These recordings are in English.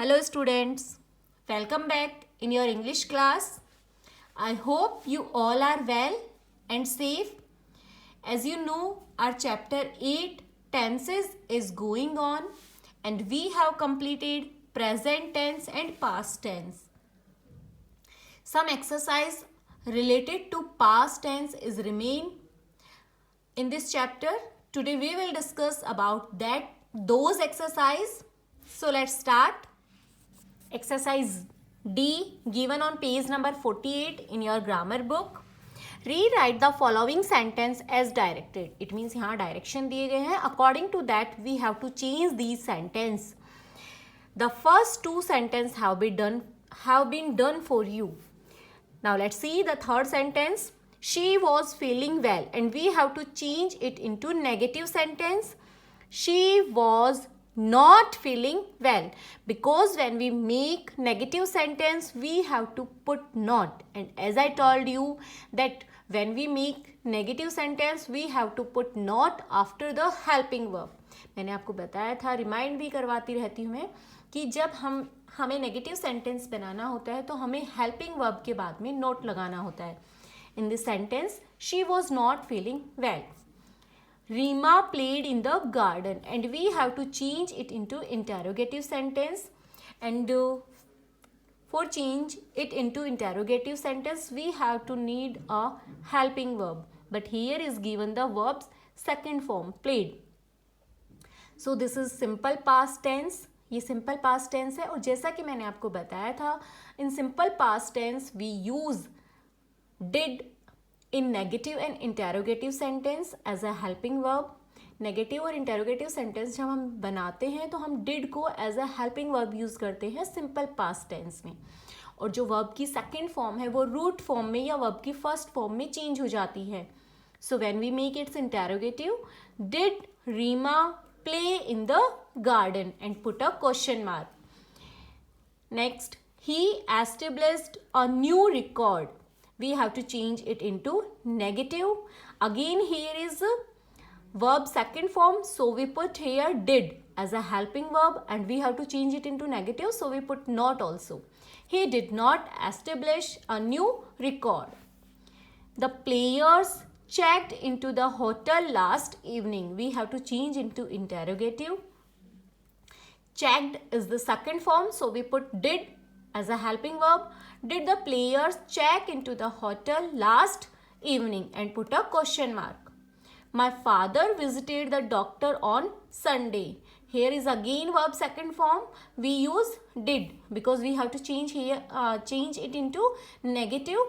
Hello students, welcome back in your English class. I hope you all are well and safe. As you know, our chapter 8 tenses is going on and we have completed present tense and past tense. Some exercise related to past tense is remain in this chapter. Today we will discuss about those exercise. So let's start. Exercise D given on page number 48 in your grammar book. Rewrite the following sentence as directed. It means यहाँ direction दिए गए हैं. According to that we have to change these sentence. The first two sentences have been done for you. Now let's see the third sentence. She was feeling well and we have to change it into negative sentence. She was not feeling well, because when we make negative sentence we have to put not, and as I told you that when we make negative sentence we have to put not after the helping verb. मैंने आपको बताया था, remind भी करवाती रहती हूँ मैं कि जब हमें नेगेटिव सेंटेंस बनाना होता है तो हमें हेल्पिंग वर्ब के बाद में नोट लगाना होता है. In this sentence she was not feeling well. Rima played in the garden and we have to change it into interrogative sentence, and for change it into interrogative sentence we have to need a helping verb, but here is given the verb's second form played. So this is simple past tense. ये simple past tense है और जैसा कि मैंने आपको बताया था in simple past tense we use did in negative and interrogative sentence as a helping verb. Negative और इंटेरोगेटिव सेंटेंस जब हम बनाते हैं तो हम डिड को as a helping verb use करते हैं सिंपल पास्ट टेंस में, और जो वर्ब की सेकेंड फॉर्म है वो रूट फॉर्म में या वर्ब की फर्स्ट फॉर्म में चेंज हो जाती है. So when we make its interrogative, did Reema play in the garden and put a question mark. Next, he established a new record. We have to change it into negative. Again here is verb second form, so we put here did as a helping verb and we have to change it into negative, so we put not also. He did not establish a new record. The players checked into the hotel last evening. We have to change into interrogative. Checked is the second form, so we put did as a helping verb. Did the players check into the hotel last evening and put a question mark. My father visited the doctor on Sunday. Here is again verb second form. We use did because we have to change it into negative.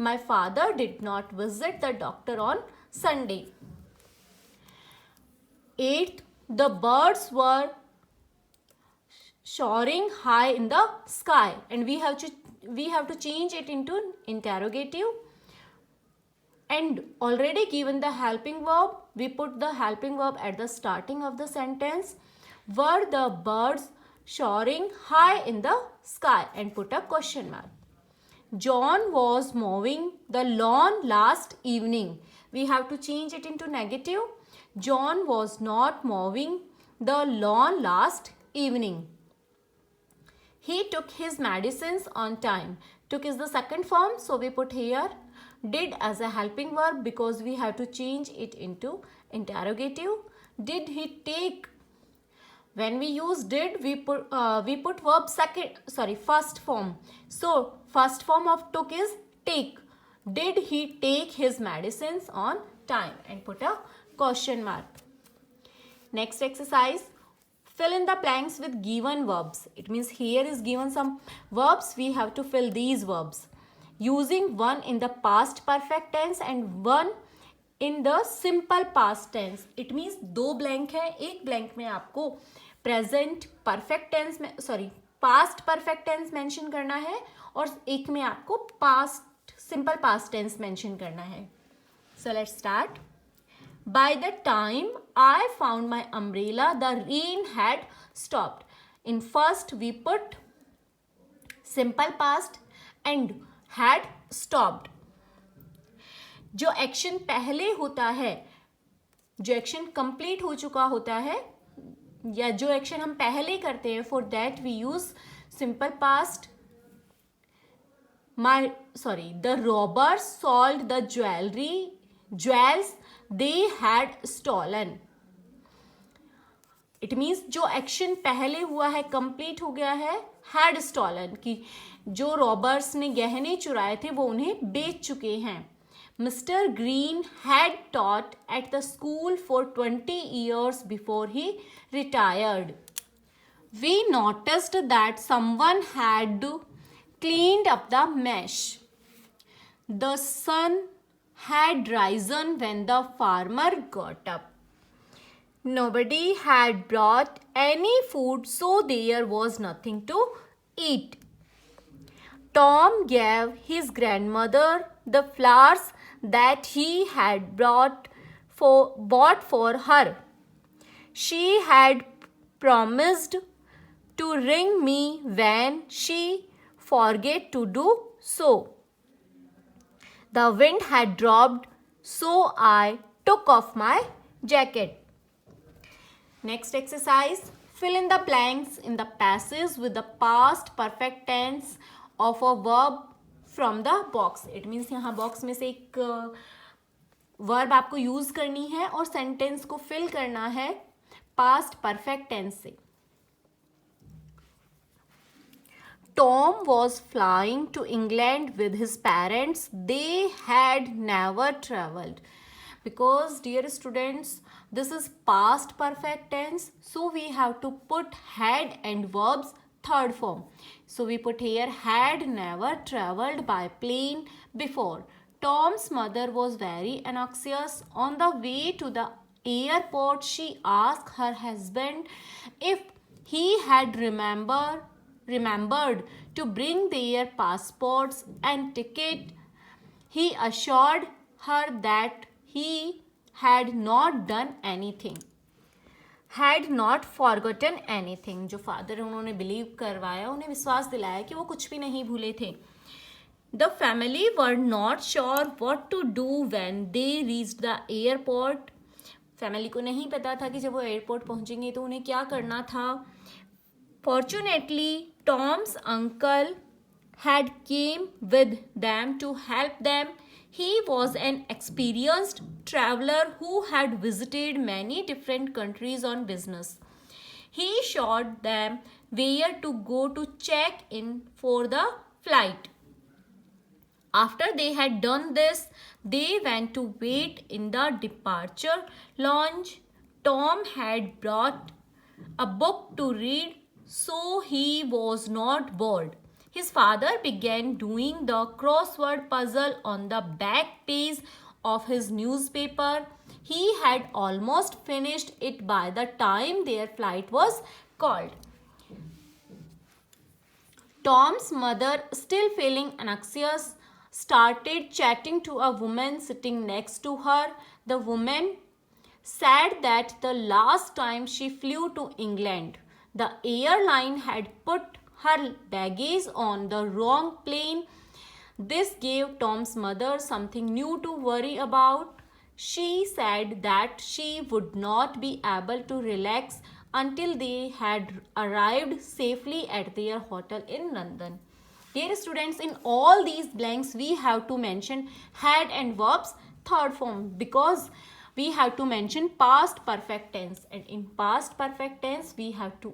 My father did not visit the doctor on Sunday. 8th, the birds were soaring high in the sky and we have to change it into interrogative, and already given the helping verb we put the helping verb at the starting of the sentence. Were the birds soaring high in the sky and put a question mark. John was mowing the lawn last evening. We have to change it into negative. John was not mowing the lawn last evening. He took his medicines on time. Took is the second form, so we put here did as a helping verb because we have to change it into interrogative. Did he take? When we use did, we put verb first form. So first form of took is take. Did he take his medicines on time and put a question mark. Next exercise. Fill in the blanks with given verbs. It means here is given some verbs. We have to fill these verbs using one in the past perfect tense and one in the simple past tense. It means दो blank है, एक blank में आपको present perfect tense में past perfect tense mention करना है और एक में आपको past simple past tense mention करना है. So let's start. By the time I found my umbrella, the rain had stopped. In first we put simple past and had stopped. जो action पहले होता है, जो एक्शन कंप्लीट हो चुका होता है या जो एक्शन हम पहले करते हैं, for that we use simple past. The robbers sold the jewels they had stolen. It means जो एक्शन पहले हुआ है कंप्लीट हो गया है. हैड स्टॉलन कि जो रॉबर्स ने गहने चुराए थे वो उन्हें बेच चुके हैं. Mister green had taught at the school for 20 years before he retired. We noticed that someone had cleaned up the mess. The sun had risen when the farmer got up. Nobody had brought any food, so there was nothing to eat. Tom gave his grandmother the flowers that he had bought for her. She had promised to ring me when she forget to do so. The wind had dropped, so I took off my jacket. Next exercise, fill in the blanks in the passage with the past perfect tense of a verb from the box. It means यहाँ box में से एक verb आपको use करनी है और sentence को fill करना है past perfect tense से. Tom was flying to England with his parents. They had never traveled. Because dear students, this is past perfect tense, so we have to put had and verbs third form. So we put here had never traveled by plane before. Tom's mother was very anxious. On the way to the airport, she asked her husband if he had remembered to bring their passports and ticket. He assured her that he had not done anything. Had not forgotten anything. जो father उन्होंने believe करवाया, उन्हें विश्वास दिलाया कि वो कुछ भी नहीं भूले थे. The family were not sure what to do when they reached the airport. Family को नहीं पता था कि जब वो एयरपोर्ट पहुंचेंगे तो उन्हें क्या करना था. Fortunately, Tom's uncle had came with them to help them. He was an experienced traveler who had visited many different countries on business. He showed them where to go to check in for the flight. After they had done this, they went to wait in the departure lounge. Tom had brought a book to read, so he was not bored. His father began doing the crossword puzzle on the back page of his newspaper. He had almost finished it by the time their flight was called. Tom's mother, still feeling anxious, started chatting to a woman sitting next to her. The woman said that the last time she flew to England, the airline had put her baggage on the wrong plane. This gave Tom's mother something new to worry about. She said that she would not be able to relax until they had arrived safely at their hotel in London. Dear students, in all these blanks we have to mention had and verbs third form because we have to mention past perfect tense, and in past perfect tense we have to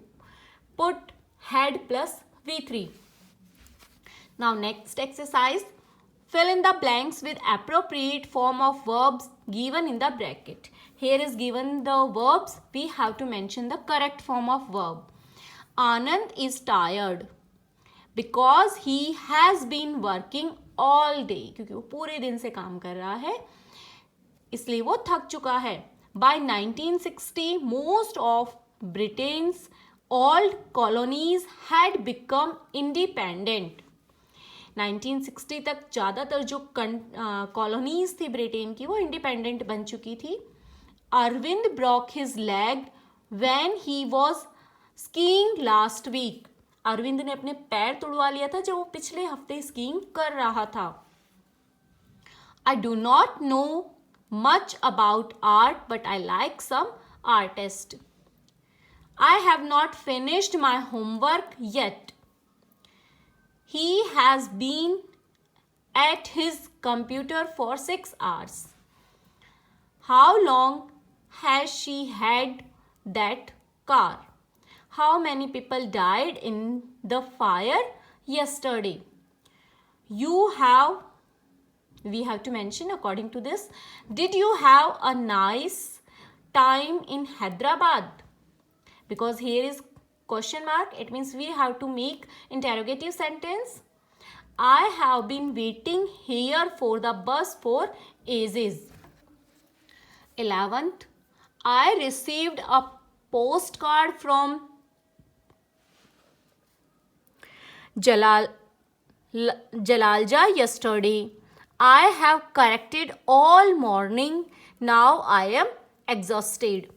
put had plus V3. Now next exercise, fill in the blanks with appropriate form of verbs given in the bracket. Here is given the verbs, we have to mention the correct form of verb. Anand is tired because he has been working all day. क्योंकि वो पूरे दिन से काम कर रहा है इसलिए वो थक चुका है. By 1960, most of Britain's old colonies had become independent. 1960 तक ज़्यादातर जो कॉलोनीज थी ब्रिटेन की वो इंडिपेंडेंट बन चुकी थी. Arvind broke his leg when he was skiing last week. Arvind ने अपने पैर तुड़वा लिया था जब वो पिछले हफ्ते स्कीइंग कर रहा था. I do not know much about art, but I like some artists. I have not finished my homework yet. He has been at his computer for 6 hours. How long has she had that car? How many people died in the fire yesterday? We have to mention according to this. Did you have a nice time in Hyderabad? Because here is question mark, it means we have to make interrogative sentence. I have been waiting here for the bus for ages. 11th, I received a postcard from Jalalja yesterday. I have corrected all morning. Now I am exhausted.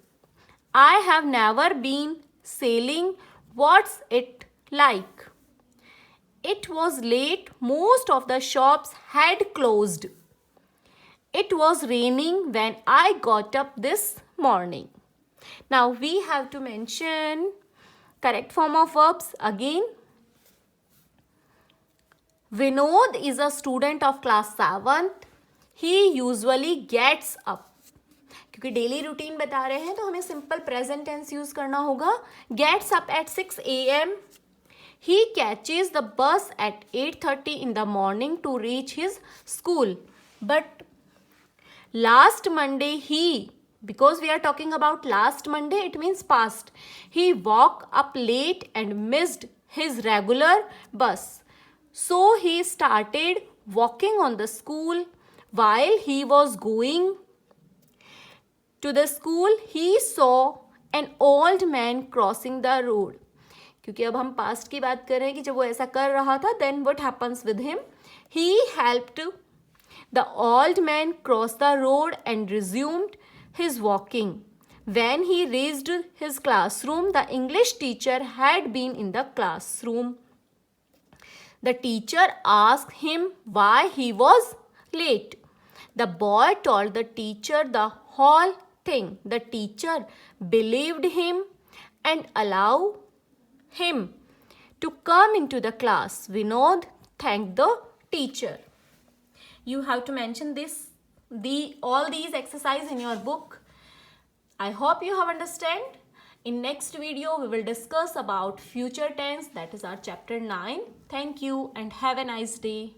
I have never been sailing. What's it like? It was late. Most of the shops had closed. It was raining when I got up this morning. Now we have to mention correct form of verbs again. Vinod is a student of class 7th. He usually gets up. क्योंकि daily routine बता रहे हैं तो हमें simple present tense use करना होगा. Gets up at 6 a.m. He catches the bus at 8:30 in the morning to reach his school. But last Monday because we are talking about last Monday, it means past. He woke up late and missed his regular bus. So he started walking on the school. While he was going to the school, he saw an old man crossing the road. क्योंकि अब हम past की बात कर रहे हैं कि जब वो ऐसा कर रहा था, then what happens with him? He helped the old man cross the road and resumed his walking. When he reached his classroom, the English teacher had been in the classroom. The teacher asked him why he was late. The boy told the teacher the whole thing. The teacher believed him and allowed him to come into the class. Vinod thanked the teacher. You have to mention all these exercises in your book. I hope you have understand. In next video, we will discuss about future tense, that is our chapter 9. Thank you and have a nice day.